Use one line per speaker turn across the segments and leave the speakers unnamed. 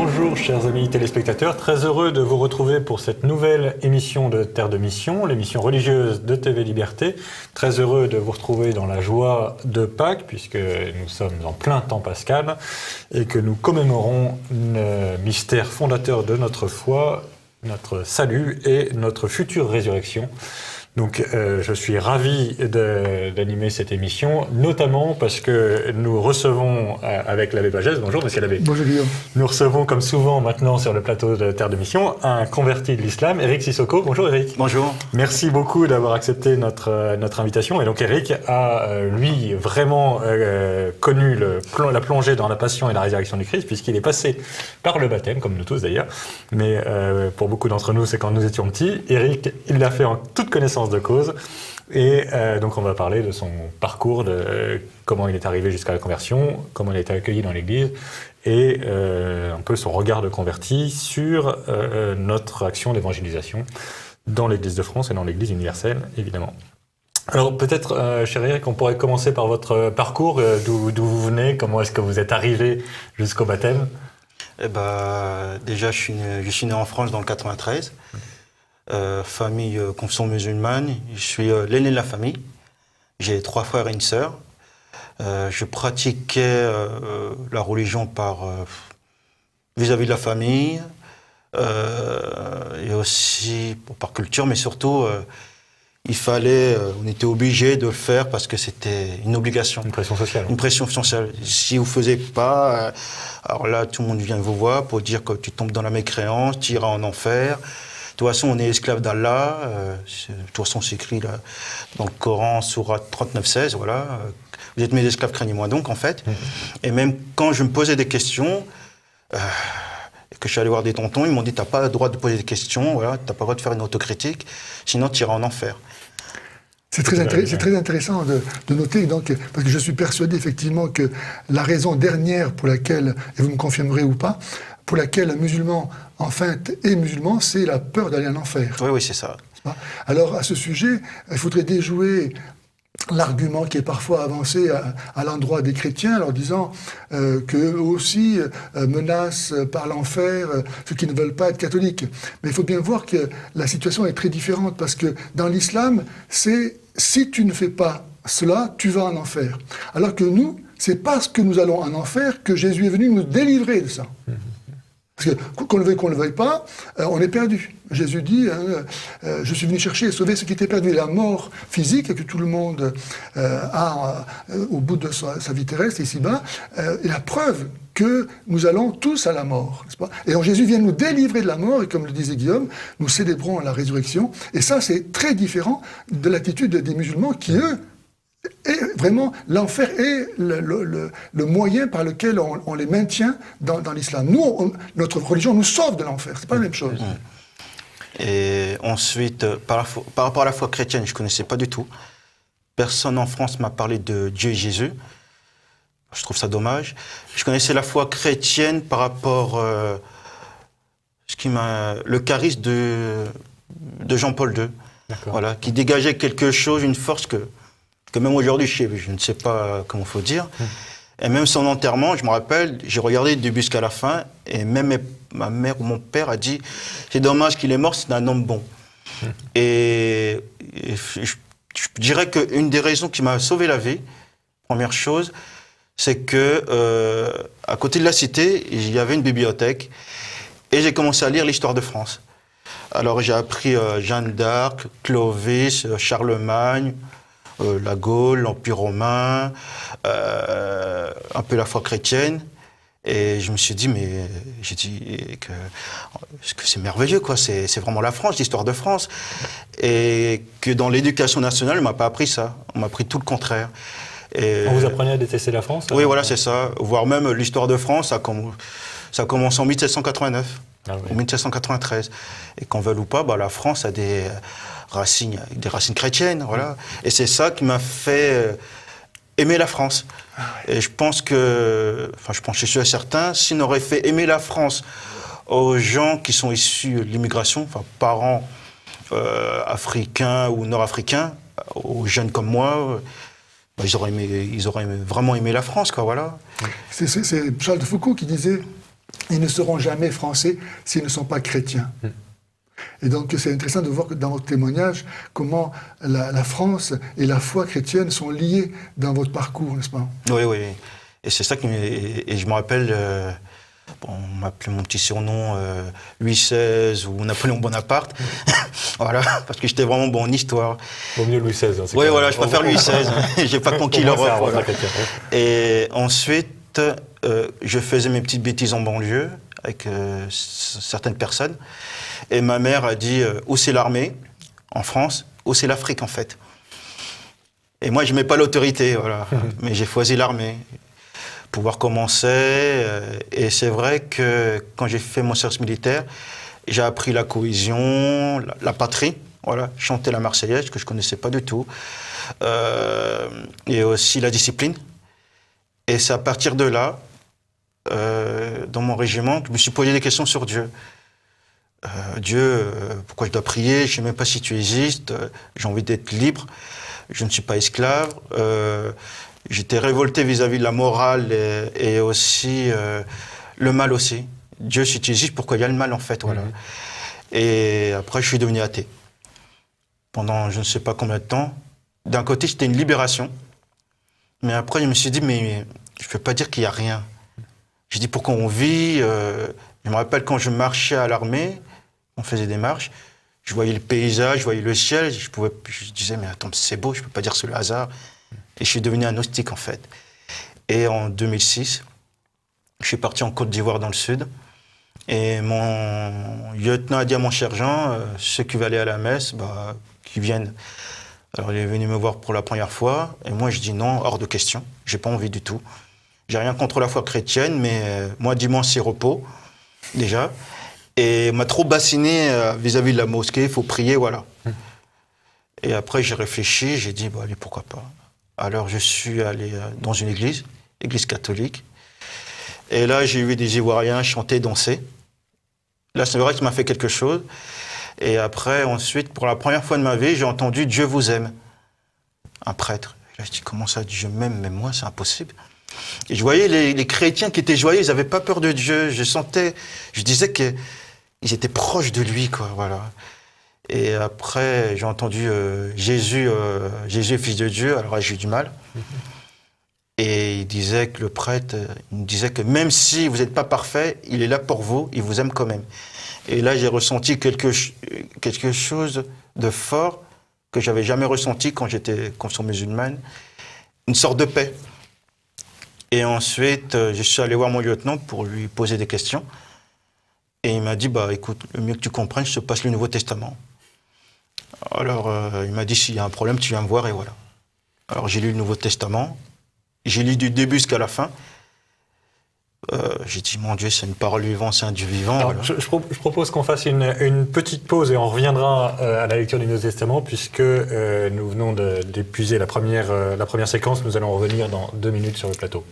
Bonjour chers amis téléspectateurs, très heureux de vous retrouver pour cette nouvelle émission de Terre de Mission, l'émission religieuse de TV Liberté. Très heureux de vous retrouver dans la joie de Pâques puisque nous sommes en plein temps pascal et que nous commémorons le mystère fondateur de notre foi, notre salut et notre future résurrection. Donc je suis ravi d'animer cette émission, notamment parce que nous recevons avec l'abbé Pagès, bonjour monsieur l'abbé.
Bonjour Guillaume.
Nous recevons comme souvent maintenant sur le plateau de Terre de Mission un converti de l'islam, Eric Sissoko. Bonjour Eric.
Bonjour.
Merci beaucoup d'avoir accepté notre invitation. Et donc Eric a lui vraiment connu la plongée dans la passion et la résurrection du Christ puisqu'il est passé par le baptême, comme nous tous d'ailleurs. Mais pour beaucoup d'entre nous c'est quand nous étions petits. Eric, il l'a fait en toute connaissance de cause. Et donc on va parler de son parcours, de comment il est arrivé jusqu'à la conversion, comment il a été accueilli dans l'Église et un peu son regard de converti sur notre action d'évangélisation dans l'Église de France et dans l'Église universelle, évidemment. Alors peut-être, cher Eric, on pourrait commencer par votre parcours, d'où vous venez, comment est-ce que vous êtes arrivé jusqu'au baptême?
Eh ben, déjà, je suis né en France dans le 93. Famille confession musulmane, je suis l'aîné de la famille. J'ai 3 frères et une sœur. Je pratiquais la religion vis-à-vis de la famille et aussi par culture, mais surtout on était obligé de le faire parce que c'était une obligation.
Une pression sociale.
Une pression sociale. Si vous ne faisiez pas, alors là tout le monde vient vous voir pour dire que tu tombes dans la mécréance, tu iras en enfer. De toute façon, on est esclave d'Allah. De toute façon, c'est écrit là, dans le Coran, Sourate 39-16, voilà. Vous êtes mes esclaves, craignez-moi donc, en fait. Et même quand je me posais des questions, et que je suis allé voir des tontons, ils m'ont dit, t'as pas le droit de poser des questions, voilà, t'as pas le droit de faire une autocritique, sinon tu iras en enfer.
C'est très intéressant de noter, donc, parce que je suis persuadé effectivement que la raison dernière pour laquelle, et vous me confirmerez ou pas, pour laquelle un musulman, enfin, est musulman, c'est la peur d'aller en enfer.
Oui, c'est ça.
Alors, à ce sujet, il faudrait déjouer l'argument qui est parfois avancé à l'endroit des chrétiens, leur disant qu'eux aussi menacent par l'enfer ceux qui ne veulent pas être catholiques. Mais il faut bien voir que la situation est très différente, parce que dans l'islam, c'est si tu ne fais pas cela, tu vas en enfer. Alors que nous, c'est parce que nous allons en enfer que Jésus est venu nous délivrer de ça. Parce que qu'on le veuille, qu'on ne le veuille pas, on est perdu. Jésus dit, je suis venu chercher et sauver ce qui était perdu. La mort physique que tout le monde a au bout de sa vie terrestre, ici-bas, est la preuve que nous allons tous à la mort, n'est-ce pas? Et donc Jésus vient nous délivrer de la mort, et comme le disait Guillaume, nous célébrons la résurrection. Et ça, c'est très différent de l'attitude des musulmans qui, eux, et vraiment, l'enfer est le moyen par lequel on les maintient dans l'islam. Nous, notre religion nous sauve de l'enfer. C'est pas la même chose.
Et ensuite, par rapport à la foi chrétienne, je connaissais pas du tout. Personne en France m'a parlé de Dieu et Jésus. Je trouve ça dommage. Je connaissais la foi chrétienne par rapport le charisme de Jean-Paul II. Voilà, qui dégageait quelque chose, une force que même aujourd'hui, je ne sais pas comment il faut dire. Et même son enterrement, je me rappelle, j'ai regardé du début jusqu'à la fin, et même ma mère ou mon père a dit « C'est dommage qu'il est mort, c'est un homme bon ». Et je dirais qu'une des raisons qui m'a sauvé la vie, première chose, c'est que à côté de la cité, il y avait une bibliothèque, et j'ai commencé à lire l'histoire de France. Alors j'ai appris Jeanne d'Arc, Clovis, Charlemagne, la Gaule, l'Empire romain, un peu la foi chrétienne. Et je me suis dit, j'ai dit que c'est merveilleux, quoi. C'est vraiment la France, l'histoire de France. Et que dans l'éducation nationale, on m'a pas appris ça. On m'a appris tout le contraire.
On vous apprenait à détester la France?
Oui, voilà, c'est ça. Voire même l'histoire de France, ça commence en 1789, en 1793. Et qu'on veuille ou pas, la France a des racines chrétiennes, voilà. Et c'est ça qui m'a fait aimer la France. Et je pense que, je suis certain, si on aurait fait aimer la France aux gens qui sont issus de l'immigration, parents africains ou nord-africains, aux jeunes comme moi, ils auraient vraiment aimé la France, quoi, voilà.
C'est Charles de Foucault qui disait ils ne seront jamais français s'ils ne sont pas chrétiens. Et donc c'est intéressant de voir que dans votre témoignage, comment la France et la foi chrétienne sont liées dans votre parcours, n'est-ce pas?
Oui, oui. Et c'est ça et je me rappelle, on m'appelait mon petit surnom Louis XVI ou Napoléon Bonaparte. Voilà, parce que j'étais vraiment bon en histoire.
Vaut mieux Louis XVI. Hein,
oui, voilà, je préfère Louis XVI. J'ai pas conquis l'Europe. Voilà. Et ensuite, je faisais mes petites bêtises en banlieue avec certaines personnes. Et ma mère a dit où c'est l'armée en France, où c'est l'Afrique en fait. Et moi, je n'aimais pas l'autorité, voilà. Mais j'ai choisi l'armée. Pouvoir commencer. Et c'est vrai que quand j'ai fait mon service militaire, j'ai appris la cohésion, la patrie, voilà, chanter la Marseillaise, que je ne connaissais pas du tout, et aussi la discipline. Et c'est à partir de là, dans mon régiment, que je me suis posé des questions sur Dieu. Dieu, pourquoi je dois prier? Je ne sais même pas si tu existes, j'ai envie d'être libre, je ne suis pas esclave. J'étais révolté vis-à-vis de la morale et aussi le mal aussi. Dieu, si tu existes, pourquoi il y a le mal en fait, voilà. Et après, je suis devenu athée. Pendant je ne sais pas combien de temps. D'un côté, c'était une libération. Mais après, je me suis dit, mais je ne peux pas dire qu'il n'y a rien. J'ai dit, pourquoi on vit Je me rappelle quand je marchais à l'armée, on faisait des marches, je voyais le paysage, je voyais le ciel, je disais, mais attends, c'est beau, je ne peux pas dire c'est le hasard. Et je suis devenu agnostique, en fait. Et en 2006, je suis parti en Côte d'Ivoire, dans le sud. Et mon lieutenant a dit à mon sergent, ceux qui veulent aller à la messe, qu'ils viennent. Alors, il est venu me voir pour la première fois. Et moi, je dis non, hors de question. J'ai pas envie du tout. J'ai rien contre la foi chrétienne, mais moi, dimanche, c'est repos, déjà. Et m'a trop bassiné vis-à-vis de la mosquée, il faut prier, voilà. Et après, j'ai réfléchi, j'ai dit, allez, pourquoi pas. Alors, je suis allé dans une église catholique. Et là, j'ai vu des Ivoiriens chanter, danser. Là, c'est vrai qu'il m'a fait quelque chose. Et après, ensuite, pour la première fois de ma vie, j'ai entendu « Dieu vous aime ». Un prêtre. Et là, je dis « Comment ça, Dieu m'aime? Mais moi, c'est impossible ». Et je voyais les chrétiens qui étaient joyeux, ils n'avaient pas peur de Dieu. Je disais qu'ils étaient proches de lui, quoi, voilà. Et après, j'ai entendu Jésus, fils de Dieu, alors là, j'ai eu du mal. Et il disait que le prêtre, il me disait que même si vous n'êtes pas parfait, il est là pour vous, il vous aime quand même. Et là, j'ai ressenti quelque chose de fort que j'avais jamais ressenti quand j'étais confession musulmane, une sorte de paix. Et ensuite, je suis allé voir mon lieutenant pour lui poser des questions. Et il m'a dit, écoute, le mieux que tu comprennes, je te passe le Nouveau Testament. Alors, il m'a dit, s'il y a un problème, tu viens me voir, et voilà. Alors, j'ai lu le Nouveau Testament. J'ai lu du début jusqu'à la fin. J'ai dit, mon Dieu, c'est une parole vivante, c'est un Dieu vivant.
Alors,
voilà.
je propose qu'on fasse une petite pause et on reviendra à la lecture du Nouveau Testament, puisque nous venons d'épuiser la première séquence. Nous allons revenir dans 2 minutes sur le plateau.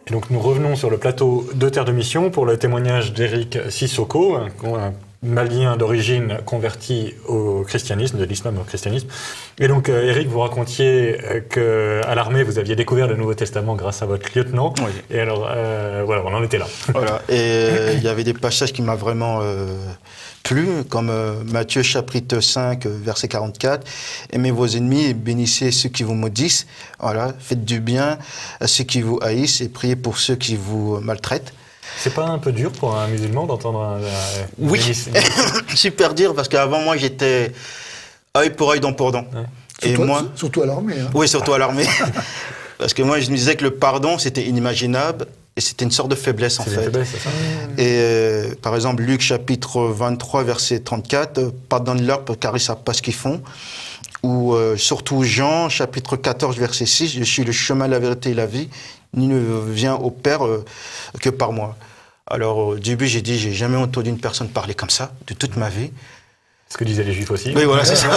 Et donc nous revenons sur le plateau de Terre de Mission pour le témoignage d'Éric Sissoko, un Malien d'origine converti au christianisme, de l'islam au christianisme. Et donc Éric, vous racontiez qu'à l'armée vous aviez découvert le Nouveau Testament grâce à votre lieutenant. Oui. Et alors voilà, on en était là.
Voilà. Et il y avait des passages qui m'ont vraiment plu, comme Matthieu chapitre 5, verset 44. Aimez vos ennemis et bénissez ceux qui vous maudissent. Voilà, faites du bien à ceux qui vous haïssent et priez pour ceux qui vous maltraitent.
C'est pas un peu dur pour un musulman d'entendre un...
Oui, super dur, parce qu'avant moi j'étais œil pour œil, dent pour dent. Ouais.
Surtout à l'armée. Hein.
Oui, surtout à l'armée. Parce que moi je me disais que le pardon c'était inimaginable et c'était une sorte de faiblesse en fait.
Faiblesse, c'est ça.
Et par exemple Luc chapitre 23 verset 34, pardonne-leur car ils ne savent pas ce qu'ils font. Ou surtout Jean chapitre 14 verset 6, je suis le chemin, la vérité et la vie. Ni ne vient au Père que par moi. Alors au début j'ai dit, j'ai jamais entendu une personne parler comme ça de toute ma vie.
Ce que disaient les Juifs aussi.
Oui, voilà, c'est ça.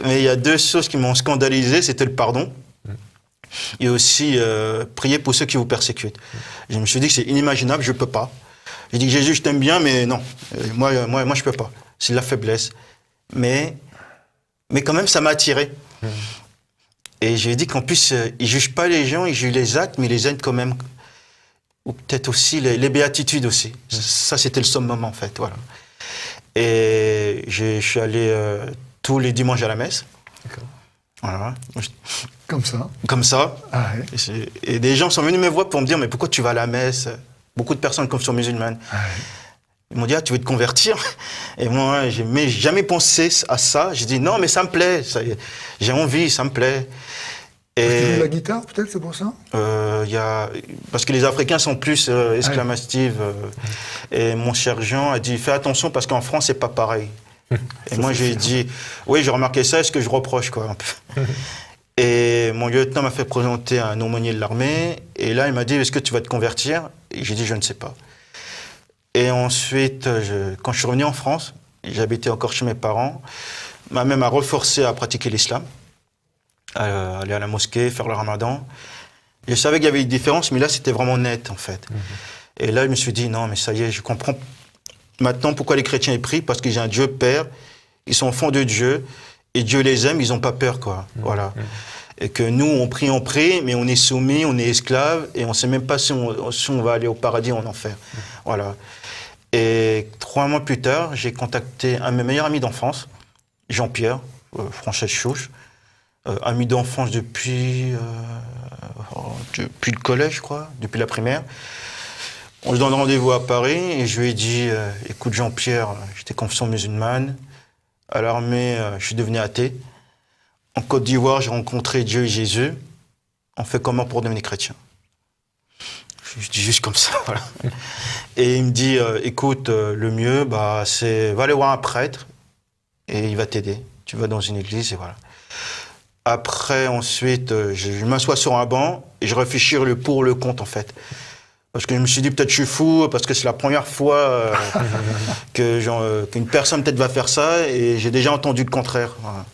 Mais il y a 2 choses qui m'ont scandalisé, c'était le pardon et aussi prier pour ceux qui vous persécutent. Je me suis dit que c'est inimaginable, je peux pas. J'ai dit, Jésus, je t'aime bien, mais non, moi, je peux pas. C'est de la faiblesse. Mais quand même, ça m'a attiré. Et j'ai dit qu'en plus, il juge pas les gens, il juge les actes, mais il les aide quand même. Ou peut-être aussi les béatitudes aussi. Ça, c'était le summum, en fait, voilà. Et je suis allé tous les dimanches à la messe.
D'accord.
Voilà.
Comme ça.
Comme ça.
Ah ouais.
Et des gens sont venus me voir pour me dire, mais pourquoi tu vas à la messe? Beaucoup de personnes comme sur musulmanes.
Ah ouais.
Ils m'ont dit, ah, tu veux te convertir? Et moi, j'ai jamais pensé à ça. J'ai dit, non, mais ça me plaît. J'ai envie, ça me plaît.
Parce que tu joues
Et
de la guitare, peut-être, c'est pour ça?
parce que les Africains sont plus exclamatifs. Et mon cher Jean a dit, fais attention parce qu'en France, c'est pas pareil. Et moi, j'ai dit, oui, j'ai remarqué ça, est-ce que je reproche, quoi, un peu. Et mon lieutenant m'a fait présenter un aumônier de l'armée. Et là, il m'a dit, est-ce que tu vas te convertir? Et j'ai dit, je ne sais pas. Et ensuite, quand je suis revenu en France, j'habitais encore chez mes parents, ma mère m'a reforcé à pratiquer l'islam, à aller à la mosquée, faire le ramadan. Je savais qu'il y avait une différence, mais là, c'était vraiment net, en fait. Et là, je me suis dit, non, mais ça y est, je comprends maintenant pourquoi les chrétiens est pris, parce qu'ils ont un Dieu Père, ils sont enfants de Dieu, et Dieu les aime, ils n'ont pas peur, quoi. Voilà. Et que nous, on prie, mais on est soumis, on est esclaves, et on ne sait même pas si on va aller au paradis ou en enfer. Voilà. Et 3 mois plus tard, j'ai contacté un de mes meilleurs amis d'enfance, Jean-Pierre, Francesc Chouch, ami d'enfance depuis le collège, je crois, depuis la primaire. On se donne rendez-vous à Paris et je lui ai dit, écoute Jean-Pierre, j'étais confession musulmane, à l'armée, je suis devenu athée. En Côte d'Ivoire, j'ai rencontré Dieu et Jésus. On fait comment pour devenir chrétien? Je dis juste comme ça, voilà. Et il me dit, écoute, le mieux, c'est va aller voir un prêtre et il va t'aider. Tu vas dans une église et voilà. Après, ensuite, je m'assois sur un banc et je réfléchis le pour, le contre, en fait. Parce que je me suis dit, peut-être je suis fou, parce que c'est la première fois qu'une personne peut-être va faire ça, et j'ai déjà entendu le contraire. Voilà.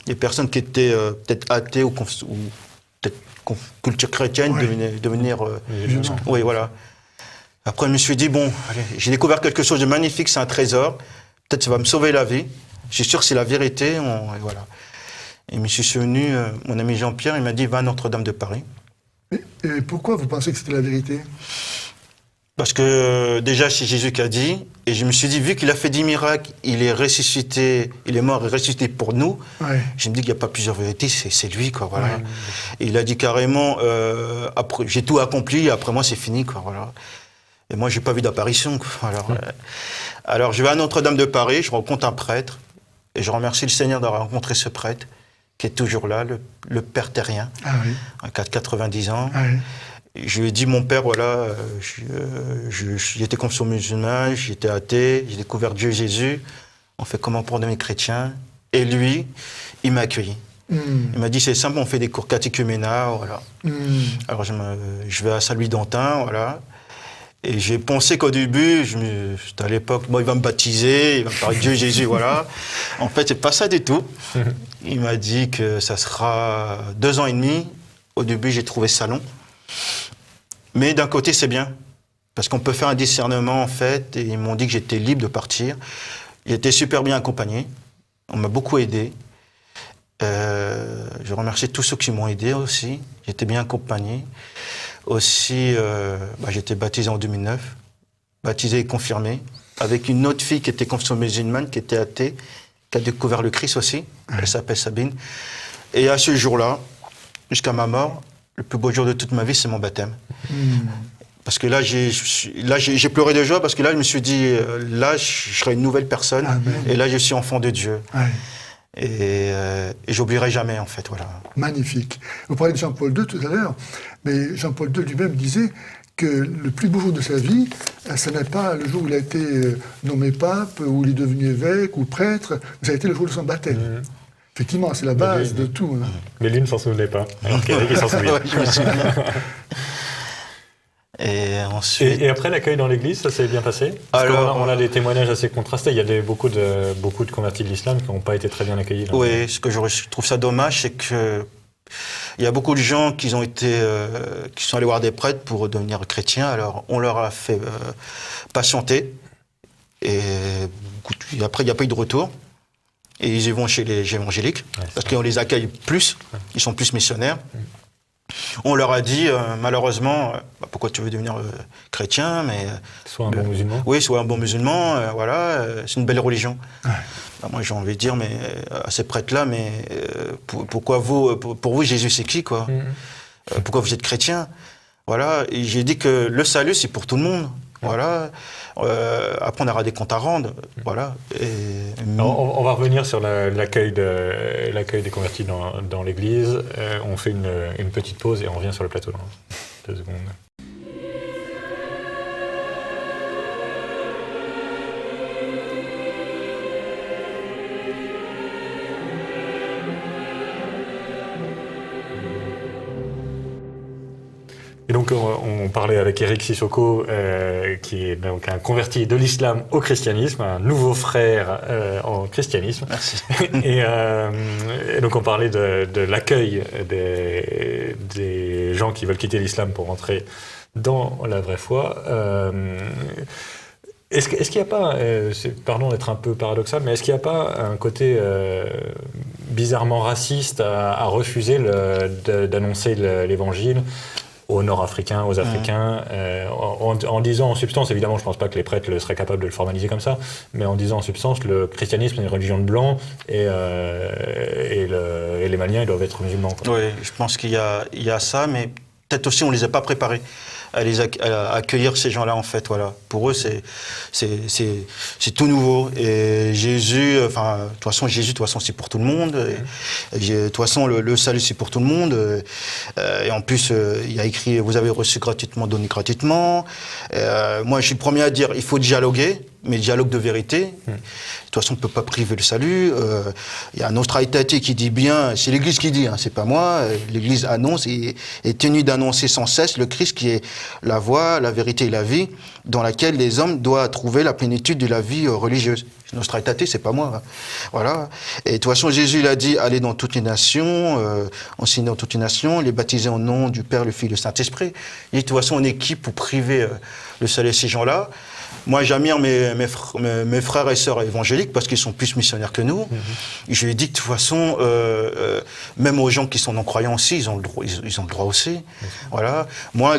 Des personnes qui étaient peut-être athées ou peut-être culture chrétienne, devenir... oui, voilà. Après, je me suis dit, bon, allez, j'ai découvert quelque chose de magnifique, c'est un trésor. Peut-être ça va me sauver la vie. Je suis sûr que c'est la vérité. Et voilà. Et je me suis souvenu, mon ami Jean-Pierre, il m'a dit, va à Notre-Dame de Paris.
Et pourquoi vous pensez que c'était la vérité?
Parce que déjà, c'est Jésus qui a dit, et je me suis dit, vu qu'il a fait 10 miracles, il est ressuscité, il est mort et ressuscité pour nous, je me dis qu'il n'y a pas plusieurs vérités, c'est lui, quoi, voilà. Ouais. Et il a dit carrément, j'ai tout accompli, après moi, c'est fini, quoi, voilà. Et moi, j'ai pas vu d'apparition, quoi. Alors, je vais à Notre-Dame de Paris, je rencontre un prêtre, et je remercie le Seigneur d'avoir rencontré ce prêtre, qui est toujours là, le père terrien, à 90 ans. Ah oui. Je lui ai dit, mon père, voilà, j'étais confession musulmane, j'étais athée, j'ai découvert Dieu Jésus, on fait comment pour devenir chrétien? Et lui, il m'a accueilli. Il m'a dit, c'est simple, on fait des cours catéchuménats, voilà. Alors je vais à Saint-Louis-d'Antin, voilà. Et j'ai pensé qu'au début, c'était à l'époque, bon, il va me baptiser, il va me parler de Dieu Jésus, voilà. En fait, c'est pas ça du tout. Il m'a dit que ça sera 2 ans et demi. Au début, j'ai trouvé ça long. Mais d'un côté, c'est bien. Parce qu'on peut faire un discernement, en fait. Et ils m'ont dit que j'étais libre de partir. J'étais super bien accompagné. On m'a beaucoup aidé. Je remercie tous ceux qui m'ont aidé aussi. J'étais bien accompagné. Aussi, j'étais baptisé en 2009. Baptisé et confirmé. Avec une autre fille qui était confession musulmane, qui était athée, qui a découvert le Christ aussi. Elle s'appelle Sabine. Et à ce jour-là, jusqu'à ma mort, le plus beau jour de toute ma vie, c'est mon baptême. Parce que là, j'ai pleuré de joie, parce que là, je me suis dit, là, je serai une nouvelle personne. Amen. Et là, je suis enfant de Dieu. Et j'oublierai jamais, en fait, voilà.
Magnifique. Vous parlez de Jean-Paul II tout à l'heure, mais Jean-Paul II lui-même disait que le plus beau jour de sa vie, ce n'est pas le jour où il a été nommé pape, où il est devenu évêque ou prêtre, mais ça a été le jour de son baptême. Effectivement, c'est la base de tout. Hein.
Mais lui ne s'en souvenait pas, alors qu'Éric s'en souvient.
Je me souviens. Et ensuite...
Et après l'accueil dans l'église, ça s'est bien passé? Alors, on a des témoignages assez contrastés. Il y a beaucoup de convertis de l'islam qui n'ont pas été très bien accueillis.
Oui, ce que je trouve ça dommage, c'est que Il y a beaucoup de gens qui sont allés voir des prêtres pour devenir chrétiens. Alors, on leur a fait patienter. Et après, il n'y a pas eu de retour. Et ils y vont chez les évangéliques, parce qu'on les accueille plus. Ils sont plus missionnaires. On leur a dit, malheureusement, pourquoi tu veux devenir chrétien, mais...
Sois un bon musulman.
Oui, sois un bon musulman, voilà, c'est une belle religion. Ouais. Moi, j'ai envie de dire, mais à ces prêtres-là, mais pourquoi pour vous, Jésus, c'est qui, quoi? Pourquoi vous êtes chrétien? Voilà, et j'ai dit que le salut, c'est pour tout le monde. Voilà. Après, on aura des comptes à rendre. Voilà.
Alors, on va revenir sur l'accueil des convertis dans l'Église. On fait une petite pause et on revient sur le plateau dans 2 secondes. Et donc, on parlait avec Eric Sissoko, qui est donc un converti de l'islam au christianisme, un nouveau frère en christianisme.
Merci.
Et donc, on parlait de l'accueil des gens qui veulent quitter l'islam pour entrer dans la vraie foi. Est-ce qu'il n'y a pas, pardon d'être un peu paradoxal, mais est-ce qu'il n'y a pas un côté bizarrement raciste à refuser d'annoncer l'évangile aux Nord-Africains, aux Africains, en disant en substance, évidemment, je ne pense pas que les prêtres seraient capables de le formaliser comme ça, mais en disant en substance, le christianisme est une religion de blancs et les Maliens, ils doivent être musulmans, quoi.
Oui, je pense qu'il y a ça, mais peut-être aussi on ne les a pas préparés à accueillir ces gens-là, en fait. Voilà. Pour eux, c'est tout nouveau. Et Jésus, de toute façon, c'est pour tout le monde. De toute façon, le salut, c'est pour tout le monde. Et en plus, il y a écrit, vous avez reçu gratuitement, donné gratuitement. Moi, je suis le premier à dire, il faut dialoguer, mais dialogue de vérité. De toute façon, on ne peut pas priver le salut. Il y a un autre Aïtati qui dit bien, c'est l'Église qui dit, hein, c'est pas moi. L'Église annonce et est tenue d'annoncer sans cesse le Christ qui est la voie, la vérité et la vie, dans laquelle les hommes doivent trouver la plénitude de la vie religieuse. Nostra Aetate, c'est pas moi. Hein. Voilà. Et de toute façon, Jésus, il a dit, allez dans toutes les nations, enseigner dans toutes les nations, les baptiser au nom du Père, le Fils et le Saint-Esprit. Et de toute façon, on est qui pour priver le salut à ces gens-là? Moi, j'admire mes frères et sœurs évangéliques parce qu'ils sont plus missionnaires que nous. Et je lui ai dit que de toute façon, même aux gens qui sont non-croyants aussi, ils ont le droit aussi. Voilà. Moi,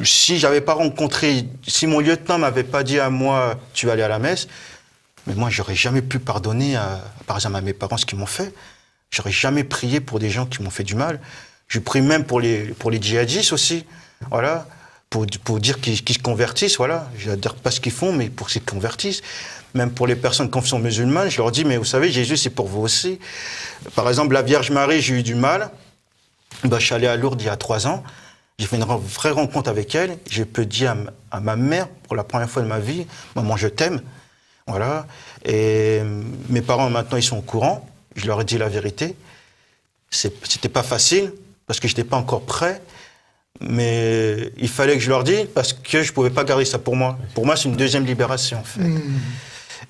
si j'avais pas rencontré, si mon lieutenant m'avait pas dit à moi, tu vas aller à la messe, mais moi, j'aurais jamais pu pardonner, par exemple, à mes parents ce qu'ils m'ont fait. J'aurais jamais prié pour des gens qui m'ont fait du mal. Je prie même pour les djihadistes aussi. Voilà. Pour dire qu'ils se convertissent, voilà. Je n'adhère pas ce qu'ils font, mais pour qu'ils se convertissent. Même pour les personnes de confession musulmane, je leur dis, mais vous savez, Jésus, c'est pour vous aussi. Par exemple, la Vierge Marie, j'ai eu du mal. Je suis allé à Lourdes il y a 3 ans. J'ai fait une vraie rencontre avec elle. Je peux dire à ma mère, pour la première fois de ma vie, maman, je t'aime. Voilà. Et mes parents, maintenant, ils sont au courant. Je leur ai dit la vérité. C'était pas facile, parce que je n'étais pas encore prêt. Mais il fallait que je leur dise parce que je ne pouvais pas garder ça pour moi. Pour moi, c'est une deuxième libération, en fait.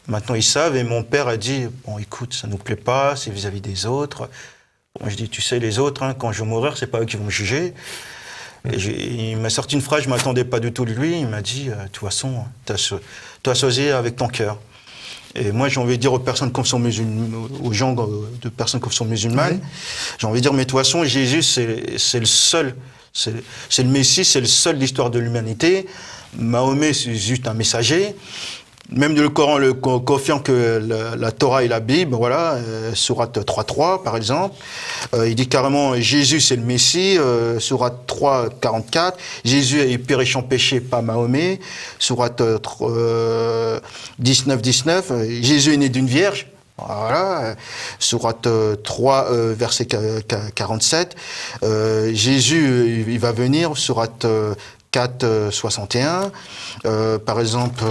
Maintenant, ils savent et mon père a dit, bon, écoute, ça ne nous plaît pas, c'est vis-à-vis des autres. Bon, je dis, tu sais, les autres, hein, quand je vais mourir, ce n'est pas eux qui vont me juger. Et il m'a sorti une phrase, je ne m'attendais pas du tout de lui. Il m'a dit, de toute façon, tu as choisi avec ton cœur. Et moi, j'ai envie de dire aux personnes de confession musulmane, aux gens de personnes de confession musulmane, j'ai envie de dire, mais de toute façon, Jésus, c'est le seul. C'est le Messie, c'est le seul de l'histoire de l'humanité. Mahomet, c'est juste un messager. Même le Coran le confirme que la Torah et la Bible, voilà, sourate 3.3 par exemple. Il dit carrément Jésus c'est le Messie, sourate 3.44. Jésus est péché en péché, pas Mahomet. Sourate 19.19. Jésus est né d'une vierge. Voilà, sourate 3, verset 47. Jésus, il va venir, sourate 4, 61. Par exemple,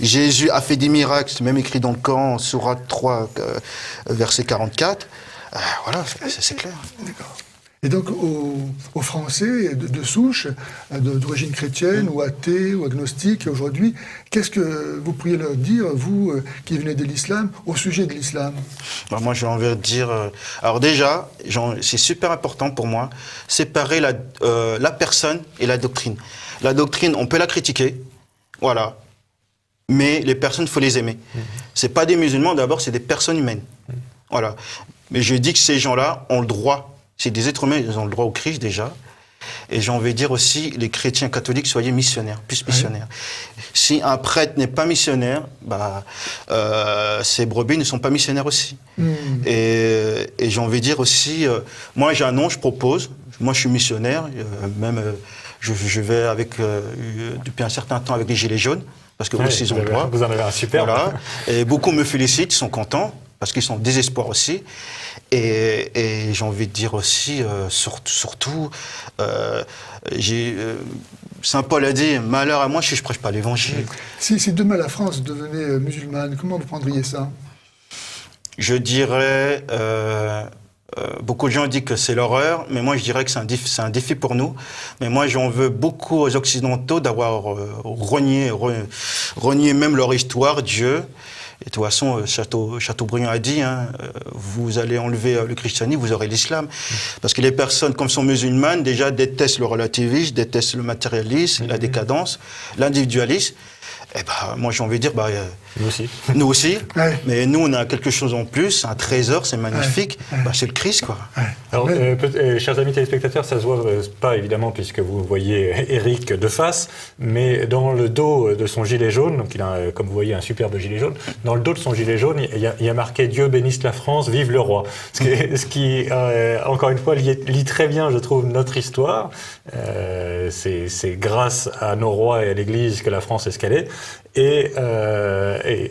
Jésus a fait des miracles, c'est même écrit dans le Coran, sourate 3, verset 44. Voilà, c'est clair.
D'accord. Et donc aux Français de souche, d'origine chrétienne ou athée ou agnostique aujourd'hui, qu'est-ce que vous pourriez leur dire, vous qui venez de l'islam, au sujet de l'islam?
Alors moi j'ai envie de dire, alors déjà, c'est super important pour moi, séparer la personne et la doctrine. La doctrine, on peut la critiquer, voilà, mais les personnes, il faut les aimer. C'est pas des musulmans, d'abord, c'est des personnes humaines. Voilà. Mais je dis que ces gens-là ont le droit, c'est des êtres humains, ils ont le droit au Christ déjà. Et j'ai envie de dire aussi, les chrétiens catholiques, soyez missionnaires, plus missionnaires. Oui. Si un prêtre n'est pas missionnaire, ces brebis ne sont pas missionnaires aussi. Et j'ai envie de dire aussi, moi j'ai un nom, je propose, moi je suis missionnaire, je vais depuis un certain temps avec les Gilets jaunes, parce que aussi ils ont le droit.
Vous en avez un super.
Voilà. Et beaucoup me félicitent, ils sont contents, parce qu'ils sont en désespoir aussi. Et j'ai envie de dire aussi, surtout, Saint Paul a dit, malheur à moi si je prêche pas l'évangile.
Si demain la France devenait musulmane, comment vous prendriez ça?
Je dirais, beaucoup de gens disent que c'est l'horreur, mais moi je dirais que c'est un défi pour nous. Mais moi j'en veux beaucoup aux Occidentaux d'avoir renié même leur histoire, Dieu. Et de toute façon, Chateaubriand a dit, vous allez enlever le christianisme, vous aurez l'islam. Parce que les personnes, comme sont musulmanes, déjà détestent le relativisme, détestent le matérialisme, la décadence, l'individualisme. Eh ben, moi j'ai envie de dire,
nous aussi.
Nous aussi,
ouais.
Mais nous on a quelque chose en plus, un trésor, c'est magnifique, c'est le Christ quoi.
Ouais. Alors, chers amis téléspectateurs, ça se voit pas évidemment puisque vous voyez Éric de face, mais dans le dos de son gilet jaune, donc il a, comme vous voyez, un superbe gilet jaune, dans le dos de son gilet jaune, il y a marqué « Dieu bénisse la France, vive le roi ». Ce qui encore une fois, lit très bien, je trouve, notre histoire. C'est grâce à nos rois et à l'Église que la France est ce qu'elle est. Et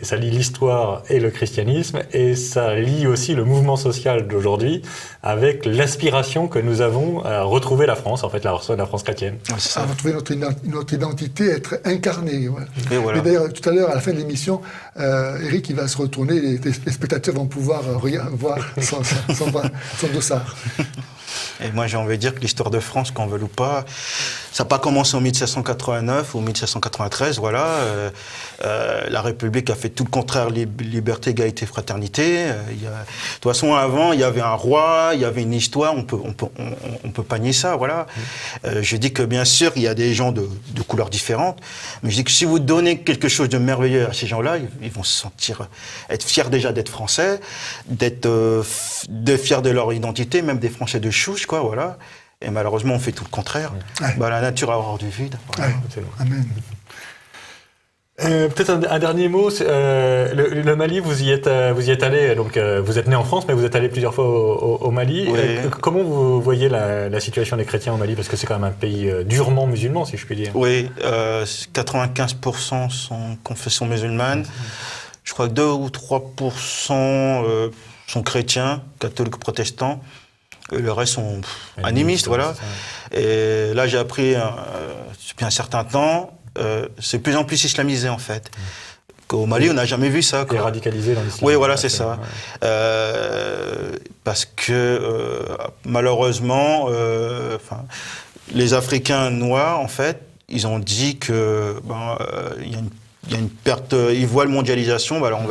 ça lie l'histoire et le christianisme, et ça lie aussi le mouvement social d'aujourd'hui avec l'aspiration que nous avons à retrouver la France, en fait, la France chrétienne.
À retrouver notre identité, être incarné. Ouais.
Et voilà.
Mais d'ailleurs, tout à l'heure, à la fin de l'émission, Éric, il va se retourner, les spectateurs vont pouvoir voir son dossard.
Et moi, j'ai envie de dire que l'histoire de France, qu'on veut ou pas, ça n'a pas commencé en 1789 ou 1793, voilà. La République a fait tout le contraire, liberté, égalité, fraternité. De toute façon, avant, il y avait un roi, il y avait une histoire, on peut pas nier ça, voilà. Je dis que, bien sûr, il y a des gens de couleurs différentes, mais je dis que si vous donnez quelque chose de merveilleux à ces gens-là, ils vont se sentir, être fiers déjà d'être français, d'être fiers de leur identité, même des Français de souche, quoi, voilà. Et malheureusement, on fait tout le contraire. Ouais. La nature a horreur du vide. Voilà.
Ouais. Amen.
Peut-être un dernier mot. Le Mali, vous y êtes allé. Donc, vous êtes né en France, mais vous êtes allé plusieurs fois au Mali.
Oui.
Comment vous voyez la situation des chrétiens au Mali? Parce que c'est quand même un pays durement musulman, si je puis dire.
Oui, 95% sont confession musulmane. Je crois que 2 ou 3% sont chrétiens, catholiques, protestants. Le reste sont animistes, voilà. Et là, j'ai appris depuis un certain temps, c'est de plus en plus islamisé, en fait. Au Mali, on n'a jamais vu ça.
Et radicalisé dans l'islam.
Oui, voilà, c'est ça. Ouais. Parce que, malheureusement, les Africains noirs, en fait, ils ont dit que il y a une perte, ils voient la mondialisation, alors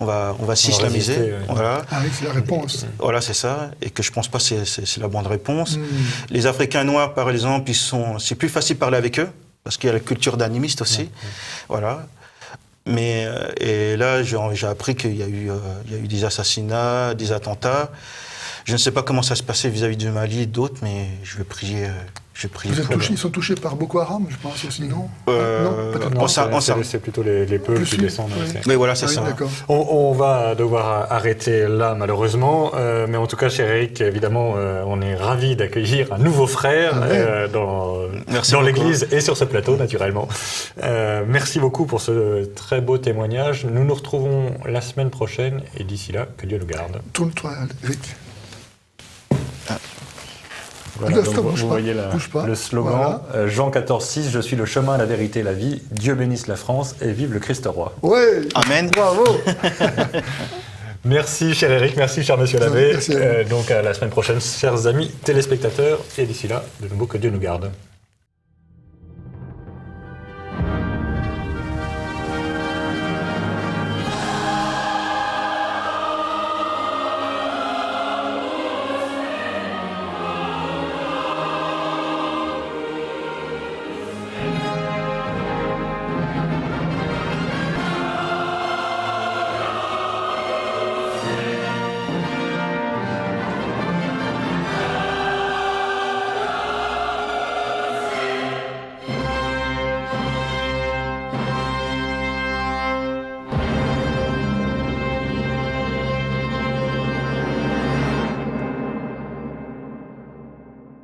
on va s'islamiser. Voilà.
Ah oui, c'est la réponse.
Voilà, c'est ça, et que je pense pas que c'est la bonne réponse. Les Africains noirs, par exemple, c'est plus facile de parler avec eux, parce qu'il y a la culture d'animiste aussi. Voilà. Mais, et là, j'ai appris qu'il y a eu des assassinats, des attentats. Je ne sais pas comment ça se passait vis-à-vis du Mali et d'autres, mais je vais prier.
Ils sont touchés par Boko Haram, je pense aussi, non?
Non, peut-être c'est plutôt les peuples qui descendent.
Oui. Mais voilà, c'est ça.
On va devoir arrêter là, malheureusement. Mais en tout cas, cher Éric, évidemment, on est ravis d'accueillir un nouveau frère dans l'Église et sur ce plateau, naturellement. Merci beaucoup pour ce très beau témoignage. Nous nous retrouvons la semaine prochaine et d'ici là, que Dieu nous garde.
Tourne-toi, Éric.
Voilà, donc vous voyez le slogan, voilà. Jean 14,6, je suis le chemin, la vérité, la vie. Dieu bénisse la France et vive le Christ roi.
Ouais.
Amen.
Bravo.
Merci, cher Eric. Merci, cher monsieur l'abbé.
Merci à vous.
Donc, à la semaine prochaine, chers amis téléspectateurs. Et d'ici là, de nouveau, que Dieu nous garde.